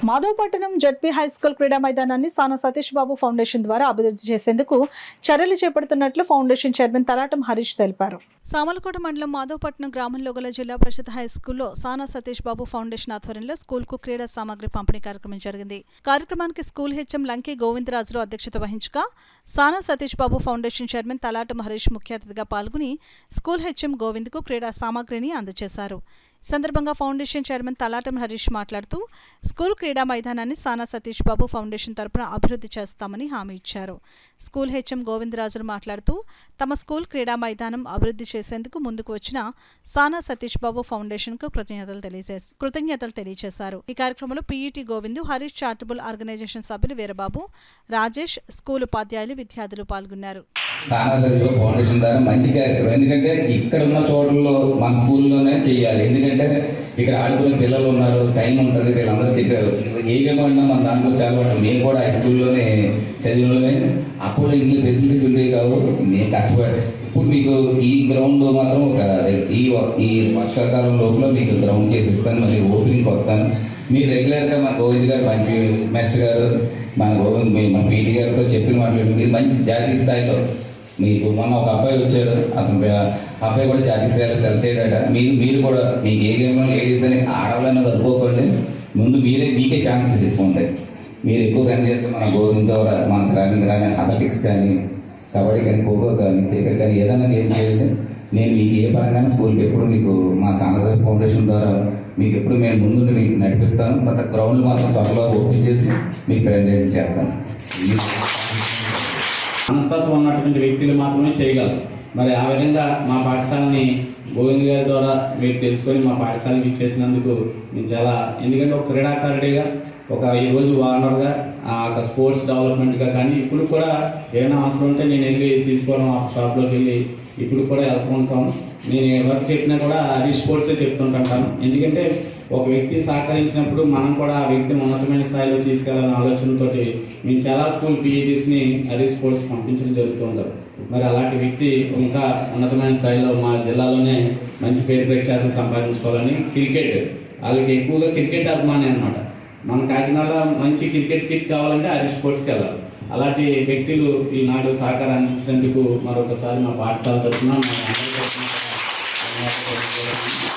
Madhavapatnam ZP high school క్రీడా మైదానాన్ని సానా Satish Babu foundation ద్వారా అభివృద్ధి చేసేందుకు చర్యలు చేపడుతున్నట్లు ఫౌండేషన్ చైర్మన్ తలాటం హరీష్ తెలిపారు. సామలకోట మండలం మాధవపట్నం గ్రామంలో గల జిల్లా పరిషత్ హై స్కూల్లో సానా సతీష్ బాబు ఫౌండేషన్ ఆధ్వర్యంలో స్కూల్కు క్రీడా సామాగ్రి పంపిణీ కార్యక్రమం జరిగింది. కార్యక్రమానికి స్కూల్ హెచ్ఎం లంకి గోవిందరాజులు అధ్యక్షత వహించగా సానా సతీష్ బాబు ఫౌండేషన్ చైర్మన్ తలాటం హరీష్ ముఖ్య అతిథిగా పాల్గొని స్కూల్ హెచ్ఎం గోవింద్కు క్రీడా సామాగ్రిని అందజేశారు. ఈ సందర్భంగా ఫౌండేషన్ చైర్మన్ తలాటం హరీష్ మాట్లాడుతూ స్కూల్ క్రీడా మైదానాన్ని సానా సతీష్ బాబు ఫౌండేషన్ తరపున అభివృద్ధి చేస్తామని హామీ ఇచ్చారు. స్కూల్ హెచ్ఎం గోవిందరాజులు మాట్లాడుతూ తమ స్కూల్ క్రీడా మైదానం అభివృద్ధి చేసేందుకు ముందుకు వచ్చిన సానా సతీష్ బాబు ఫౌండేషన్కు కృతజ్ఞతలు తెలియజేశారు. ఈ కార్యక్రమంలో PET Govindu, Harish charitable organisation సభ్యులు వీరబాబు, రాజేష్, స్కూల్ ఉపాధ్యాయులు, విద్యార్థులు పాల్గొన్నారు. సానా సతీష్ బాబు ఫౌండేషన్ ద్వారా మంచి కార్యక్రమం. ఎందుకంటే ఇక్కడ ఉన్న చోట్లలో మన స్కూల్లోనే చేయాలి. ఎందుకంటే ఇక్కడ ఆడుకునే పిల్లలు ఉన్నారు, టైం ఉంటుంది, వీళ్ళందరికీ ఏ విధంగా మన దాంట్లో చాలా మేము కూడా హై స్కూల్లోనే చదివిలోనే అప్పుడు ఇంట్లో ఫెసిలిటీస్ ఉండేవి కావు. నేను కష్టపడి ఇప్పుడు మీకు ఈ గ్రౌండ్ మాత్రం ఈ వర్షాకాలం లోపల మీకు గ్రౌండ్ చేసి ఇస్తాను. మళ్ళీ ఓపెనింగ్కి వస్తాను. మీరు రెగ్యులర్గా మన గోవింద్ గారు, మంచి మాస్టర్ గారు, మన పీటీ గారితో చెప్పిన మాట్లాడి మీరు మంచి జాతీయ స్థాయిలో మీకు మొన్న ఒక అబ్బాయి వచ్చాడు, అబ్బాయి కూడా జాతీయ స్థాయిలో సెలెక్ట్ అయ్యాడట. మీరు కూడా మీకు ఏ గేమ్లో లేడీస్ అని ఆడవాళ్ళని అనుకోకండి. ముందు మీకే ఛాన్సెస్ ఎక్కువ ఉంటాయి. మీరు ఎక్కువ రన్ చేస్తే మన గోవింద్తో మనకు రన్నింగ్ కానీ, అథ్లెటిక్స్ కానీ, కబడ్డీ కానీ, ఖోఖో కానీ, క్రికెట్ కానీ ఏదైనా గేమ్ చేయండి. నేను మీకు ఏ పరంగానే స్కూల్కి ఎప్పుడు మీకు మా సానా సతీష్ ఫౌండేషన్ ద్వారా మీకు ఎప్పుడు మేము ముందు మీకు నడిపిస్తాను. బట్ గ్రౌండ్ మాత్రం త్వరలో ఓపెన్ చేసి మీకు ప్రజెంటేషన్ చేస్తాను. మనస్తత్వం ఉన్నటువంటి వ్యక్తులు మాత్రమే చేయగలరు. మరి ఆ విధంగా మా పాఠశాలని గోవింద్ గారి ద్వారా మీరు తెలుసుకొని మా పాఠశాలకు ఇచ్చేసినందుకు నేను చాలా, ఎందుకంటే ఒక క్రీడాకారుడిగా, ఈరోజు ఓనర్గా, ఒక స్పోర్ట్స్ డెవలప్మెంట్గా కానీ ఇప్పుడు కూడా ఏమైనా అవసరం ఉంటే నేను వెళ్ళి తీసుకోవడం ఆ షాప్లోకి వెళ్ళి ఇప్పుడు కూడా వెళ్తుంటాను. నేను ఎవరికి చెప్పినా కూడా హరీష్ స్పోర్ట్సే చెప్తుంటాను. ఎందుకంటే ఒక వ్యక్తి సహకరించినప్పుడు మనం కూడా ఆ వ్యక్తిని ఉన్నతమైన స్థాయిలో తీసుకెళ్లాలనే ఆలోచనతో మేము చాలా స్కూల్ పీఈటీస్ని హరీష్ స్పోర్ట్స్ పంపించడం జరుగుతుంటారు. మరి అలాంటి వ్యక్తి ఇంకా ఉన్నతమైన స్థాయిలో మా జిల్లాలోనే మంచి పేరు ప్రఖ్యాతులు సంపాదించుకోవాలని క్రికెట్, వాళ్ళకి ఎక్కువగా క్రికెట్ అభిమాని అనమాట. మన కాకినాడలో మంచి క్రికెట్ కిట్ కావాలంటే హరీష్ స్పోర్ట్స్కి వెళ్ళాలి. అలాంటి వ్యక్తులు ఈనాడు సహకారం అందించినందుకు మరొకసారి మా పాఠశాల తరఫున